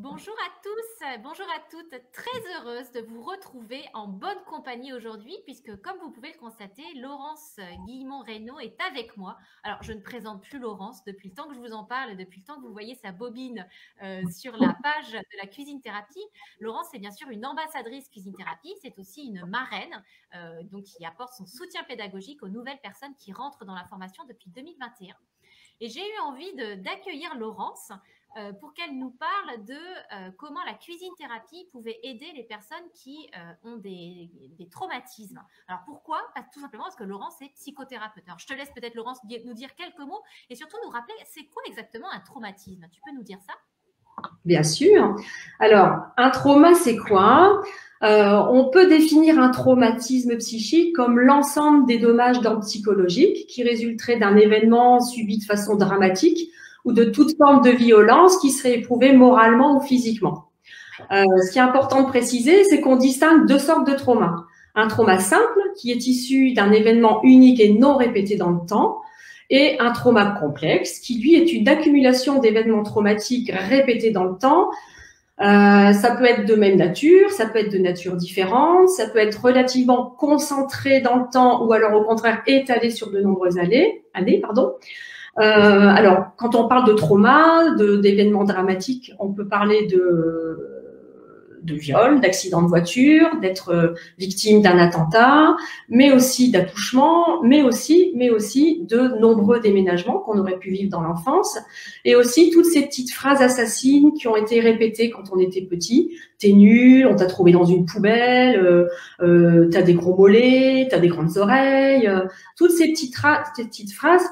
Bonjour à tous, bonjour à toutes. Très heureuse de vous retrouver en bonne compagnie aujourd'hui puisque, comme vous pouvez le constater, Laurence Guillemont-Reynaud est avec moi. Alors, je ne présente plus Laurence depuis le temps que je vous en parle et depuis le temps que vous voyez sa bobine sur la page de la Cuisine Thérapie. Laurence est bien sûr une ambassadrice Cuisine Thérapie, c'est aussi une marraine donc qui apporte son soutien pédagogique aux nouvelles personnes qui rentrent dans la formation depuis 2021. Et j'ai eu envie d'accueillir Laurence pour qu'elle nous parle de comment la cuisine thérapie pouvait aider les personnes qui ont des traumatismes. Alors pourquoi? Tout simplement parce que Laurence est psychothérapeute. Alors je te laisse peut-être, Laurence, nous dire quelques mots et surtout nous rappeler c'est quoi exactement un traumatisme. Tu peux nous dire ça? Bien sûr. Alors, un trauma, c'est quoi? On peut définir un traumatisme psychique comme l'ensemble des dommages d'ordre psychologique qui résulteraient d'un événement subi de façon dramatique ou de toute forme de violence qui serait éprouvée moralement ou physiquement. Ce qui est important de préciser, c'est qu'on distingue deux sortes de traumas. Un trauma simple, qui est issu d'un événement unique et non répété dans le temps, et un trauma complexe, qui lui est une accumulation d'événements traumatiques répétés dans le temps. Ça peut être de même nature, ça peut être de nature différente, ça peut être relativement concentré dans le temps ou alors au contraire étalé sur de nombreuses années. Alors, quand on parle de trauma, d'événements dramatiques, on peut parler de viol, d'accident de voiture, d'être victime d'un attentat, mais aussi d'accouchement, mais aussi de nombreux déménagements qu'on aurait pu vivre dans l'enfance, et aussi toutes ces petites phrases assassines qui ont été répétées quand on était petit. T'es nul, on t'a trouvé dans une poubelle, t'as des gros mollets, t'as des grandes oreilles, toutes ces petites phrases,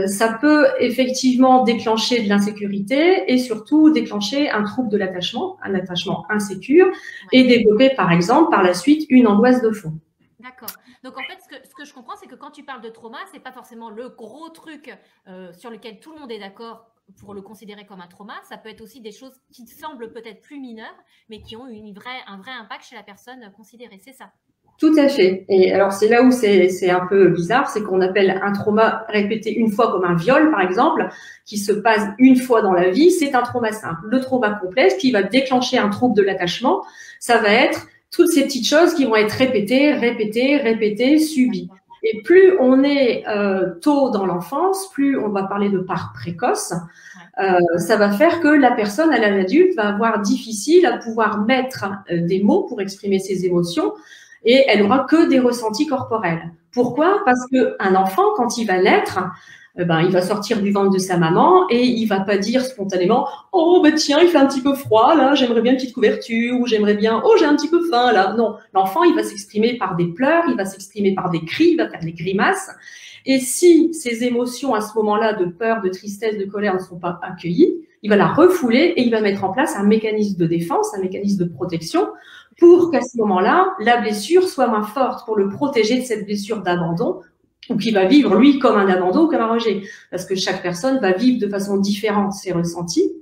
ça peut effectivement déclencher de l'insécurité et surtout déclencher un trouble de l'attachement, un attachement insécure, et développer par exemple par la suite une angoisse de fond. D'accord. Donc en fait, ce que je comprends, c'est que quand tu parles de trauma, c'est pas forcément le gros truc sur lequel tout le monde est d'accord pour le considérer comme un trauma. Ça peut être aussi des choses qui semblent peut-être plus mineures, mais qui ont un vrai impact chez la personne considérée. C'est ça? Tout à fait. Et alors, c'est là où c'est un peu bizarre, c'est qu'on appelle un trauma répété une fois comme un viol, par exemple, qui se passe une fois dans la vie, c'est un trauma simple. Le trauma complexe, qui va déclencher un trouble de l'attachement, ça va être toutes ces petites choses qui vont être répétées, subies. Et plus on est tôt dans l'enfance, plus on va parler de part précoce, ça va faire que la personne, à l'âge adulte, va avoir difficile à pouvoir mettre des mots pour exprimer ses émotions, et elle aura que des ressentis corporels. Pourquoi? Parce qu'un enfant, quand il va naître, il va sortir du ventre de sa maman et il va pas dire spontanément « Oh, ben tiens, il fait un petit peu froid, là, j'aimerais bien une petite couverture » ou « J'aimerais bien, oh, j'ai un petit peu faim, là ». Non, l'enfant, il va s'exprimer par des pleurs, il va s'exprimer par des cris, il va faire des grimaces. Et si ces émotions, à ce moment-là, de peur, de tristesse, de colère, ne sont pas accueillies, il va la refouler et il va mettre en place un mécanisme de défense, un mécanisme de protection pour qu'à ce moment-là, la blessure soit moins forte, pour le protéger de cette blessure d'abandon, ou qui va vivre, lui, comme un abandon ou comme un rejet. Parce que chaque personne va vivre de façon différente ses ressentis.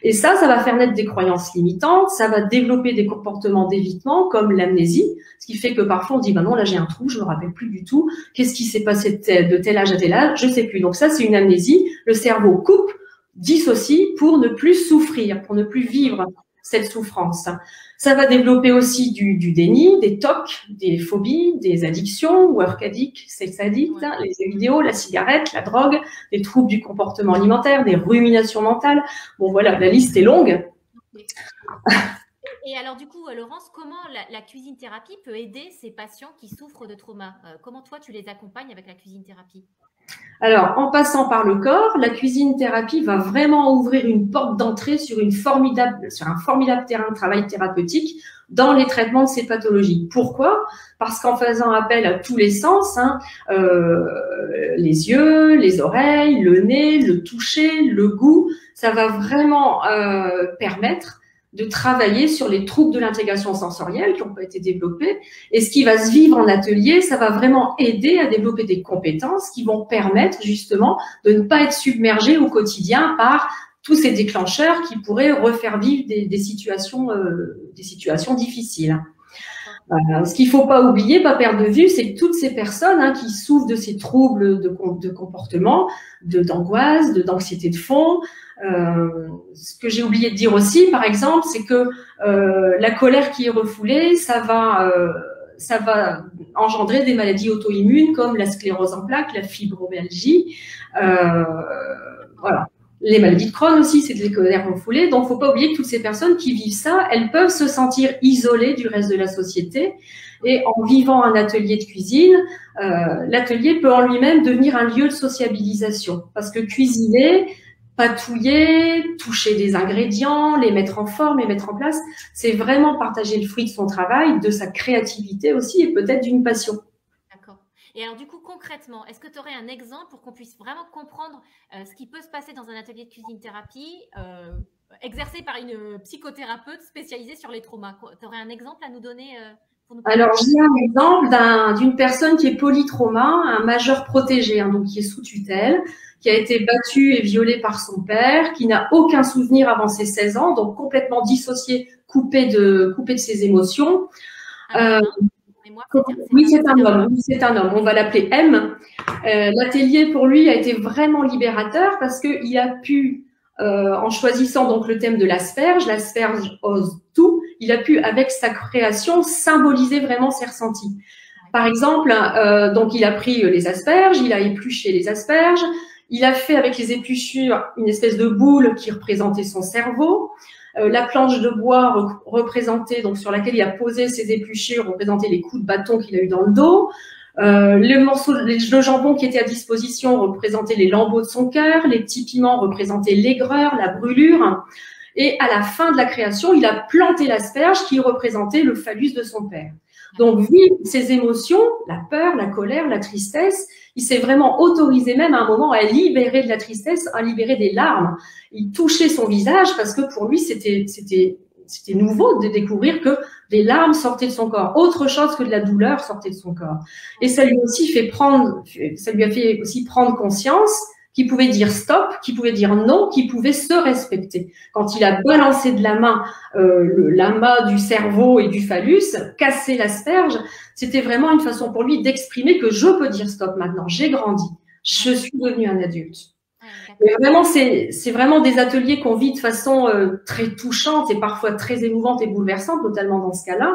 Et ça va faire naître des croyances limitantes, ça va développer des comportements d'évitement, comme l'amnésie, ce qui fait que parfois on dit, non, là j'ai un trou, je me rappelle plus du tout, qu'est-ce qui s'est passé de tel âge à tel âge, je sais plus. Donc ça, c'est une amnésie. Le cerveau coupe, dissocie pour ne plus souffrir, pour ne plus vivre cette souffrance. Ça va développer aussi du déni, des TOC, des phobies, des addictions, work addict, sex addict, les jeux vidéo, la cigarette, la drogue, des troubles du comportement alimentaire, des ruminations mentales. Bon, voilà, la liste est longue. Et alors, du coup, Laurence, comment la cuisine thérapie peut aider ces patients qui souffrent de trauma? Comment toi, tu les accompagnes avec la cuisine thérapie? Alors, en passant par le corps, la cuisine thérapie va vraiment ouvrir une porte d'entrée sur un formidable terrain de travail thérapeutique dans les traitements de ces pathologies. Pourquoi? Parce qu'en faisant appel à tous les sens, les yeux, les oreilles, le nez, le toucher, le goût, ça va vraiment permettre de travailler sur les troubles de l'intégration sensorielle qui n'ont pas été développés. Et ce qui va se vivre en atelier, ça va vraiment aider à développer des compétences qui vont permettre justement de ne pas être submergé au quotidien par tous ces déclencheurs qui pourraient refaire vivre des situations difficiles. Ce qu'il faut pas oublier, pas perdre de vue, c'est que toutes ces personnes qui souffrent de ces troubles de comportement, d'angoisse, d'anxiété de fond, ce que j'ai oublié de dire aussi, par exemple, c'est que la colère qui est refoulée, ça va engendrer des maladies auto-immunes comme la sclérose en plaques, la fibromyalgie, voilà. Les maladies de Crohn aussi, c'est des colères refoulées. Donc, faut pas oublier que toutes ces personnes qui vivent ça, elles peuvent se sentir isolées du reste de la société. Et en vivant un atelier de cuisine, l'atelier peut en lui-même devenir un lieu de sociabilisation. Parce que cuisiner, patouiller, toucher des ingrédients, les mettre en forme, les mettre en place, c'est vraiment partager le fruit de son travail, de sa créativité aussi et peut-être d'une passion. D'accord. Et alors du coup, concrètement, est-ce que tu aurais un exemple pour qu'on puisse vraiment comprendre ce qui peut se passer dans un atelier de cuisine-thérapie exercé par une psychothérapeute spécialisée sur les traumas? Tu aurais un exemple à nous donner pour nous Alors, j'ai un exemple d'une personne qui est polytrauma, un majeur protégé, donc qui est sous tutelle, qui a été battu et violé par son père, qui n'a aucun souvenir avant ses 16 ans, donc complètement dissocié, coupé de ses émotions. Oui, c'est un homme. Oui, c'est un homme. On va l'appeler M. L'atelier pour lui a été vraiment libérateur parce qu'il a pu, en choisissant donc le thème de l'asperge ose tout, il a pu avec sa création symboliser vraiment ses ressentis. Par exemple, donc il a pris les asperges, il a épluché les asperges, il a fait avec les épluchures une espèce de boule qui représentait son cerveau. La planche de bois représentée, donc sur laquelle il a posé ses épluchures, représentait les coups de bâton qu'il a eu dans le dos. Le jambon qui était à disposition représentait les lambeaux de son cœur, les petits piments représentaient l'aigreur, la brûlure. Et à la fin de la création, il a planté l'asperge qui représentait le phallus de son père. Donc, vu ses émotions, la peur, la colère, la tristesse, il s'est vraiment autorisé même à un moment à libérer de la tristesse, à libérer des larmes. Il touchait son visage parce que pour lui, c'était nouveau de découvrir que des larmes sortaient de son corps. Autre chose que de la douleur sortait de son corps. Et ça lui a fait aussi prendre conscience qu'il pouvait dire stop, qu'il pouvait dire non, qu'il pouvait se respecter. Quand il a balancé de la main l'amas du cerveau et du phallus, cassé l'asperge, c'était vraiment une façon pour lui d'exprimer que je peux dire stop maintenant, j'ai grandi, je suis devenu un adulte. Et vraiment, c'est vraiment des ateliers qu'on vit de façon très touchante et parfois très émouvante et bouleversante, notamment dans ce cas-là.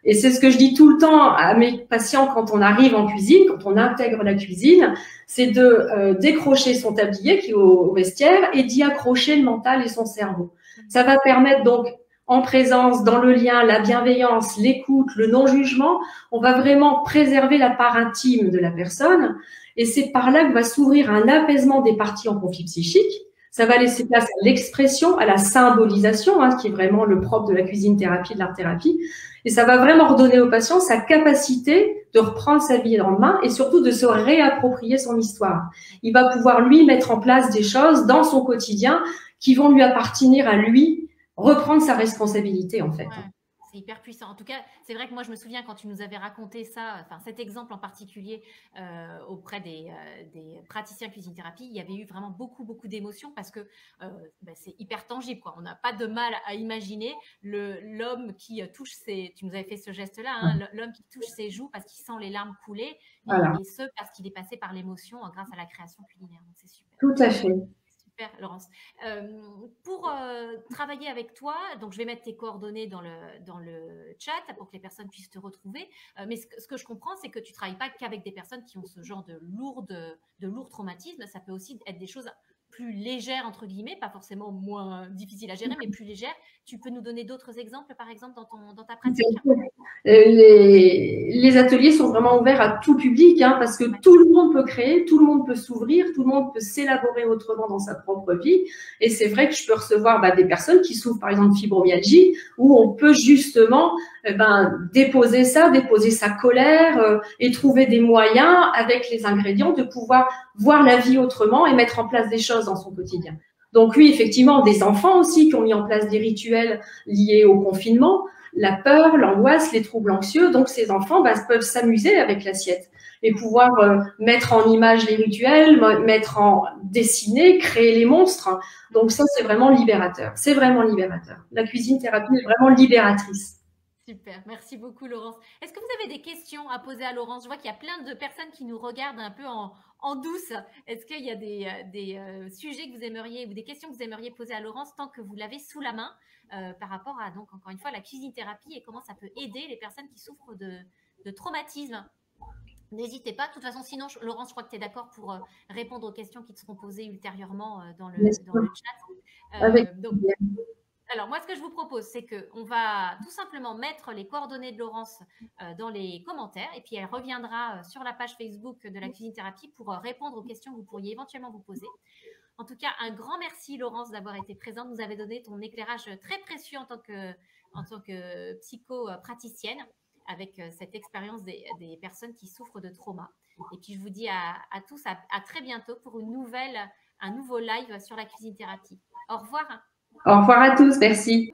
Et c'est ce que je dis tout le temps à mes patients quand on arrive en cuisine, quand on intègre la cuisine, c'est de décrocher son tablier qui est au vestiaire et d'y accrocher le mental et son cerveau. Ça va permettre donc, en présence, dans le lien, la bienveillance, l'écoute, le non-jugement, on va vraiment préserver la part intime de la personne. Et c'est par là que va s'ouvrir un apaisement des parties en conflit psychique. Ça va laisser place à l'expression, à la symbolisation, qui est vraiment le propre de la cuisine-thérapie, de l'art-thérapie. Et ça va vraiment redonner au patient sa capacité de reprendre sa vie en main et surtout de se réapproprier son histoire. Il va pouvoir, lui, mettre en place des choses dans son quotidien qui vont lui appartenir à lui, reprendre sa responsabilité, en fait. Ouais. C'est hyper puissant. En tout cas, c'est vrai que moi, je me souviens quand tu nous avais raconté ça, enfin cet exemple en particulier auprès des praticiens cuisine-thérapie, il y avait eu vraiment beaucoup d'émotions parce que c'est hyper tangible, quoi. On n'a pas de mal à imaginer l'homme qui touche tu nous avais fait ce geste-là, l'homme qui touche ses joues parce qu'il sent les larmes couler, voilà. Et ce, parce qu'il est passé par l'émotion grâce à la création culinaire. Donc, c'est super. Tout à fait. Super, Laurence. Pour travailler avec toi, donc je vais mettre tes coordonnées dans le chat pour que les personnes puissent te retrouver. Mais ce que je comprends, c'est que tu ne travailles pas qu'avec des personnes qui ont ce genre de lourds traumatismes. Ça peut aussi être des choses plus légères, entre guillemets, pas forcément moins difficiles à gérer, mais plus légères. Tu peux nous donner d'autres exemples, par exemple, dans ta pratique? Les ateliers sont vraiment ouverts à tout public, parce que tout le monde peut créer, tout le monde peut s'ouvrir, tout le monde peut s'élaborer autrement dans sa propre vie. Et c'est vrai que je peux recevoir des personnes qui souffrent, par exemple, de fibromyalgie, où on peut justement déposer sa colère et trouver des moyens avec les ingrédients de pouvoir voir la vie autrement et mettre en place des choses dans son quotidien. Donc oui, effectivement, des enfants aussi qui ont mis en place des rituels liés au confinement, la peur, l'angoisse, les troubles anxieux. Donc ces enfants peuvent s'amuser avec l'assiette et pouvoir mettre en image les rituels, dessiner, créer les monstres. Donc ça, c'est vraiment libérateur. C'est vraiment libérateur. La cuisine-thérapie est vraiment libératrice. Super, merci beaucoup Laurence. Est-ce que vous avez des questions à poser à Laurence? Je vois qu'il y a plein de personnes qui nous regardent un peu en douce. Est-ce qu'il y a des sujets que vous aimeriez ou des questions que vous aimeriez poser à Laurence tant que vous l'avez sous la main par rapport à, donc encore une fois, la cuisine thérapie et comment ça peut aider les personnes qui souffrent de traumatisme? N'hésitez pas. De toute façon, sinon, Laurence, je crois que tu es d'accord pour répondre aux questions qui te seront posées ultérieurement Bien dans le sûr, chat. avec Donc, plaisir. alors, moi, ce que je vous propose, c'est qu'on va tout simplement mettre les coordonnées de Laurence dans les commentaires et puis elle reviendra sur la page Facebook de la cuisine thérapie pour répondre aux questions que vous pourriez éventuellement vous poser. En tout cas, un grand merci, Laurence, d'avoir été présente. Vous avez donné ton éclairage très précieux en tant que psycho-praticienne avec cette expérience des personnes qui souffrent de trauma. Et puis, je vous dis à tous à très bientôt pour un nouveau live sur la cuisine thérapie. Au revoir. Au revoir à tous, merci.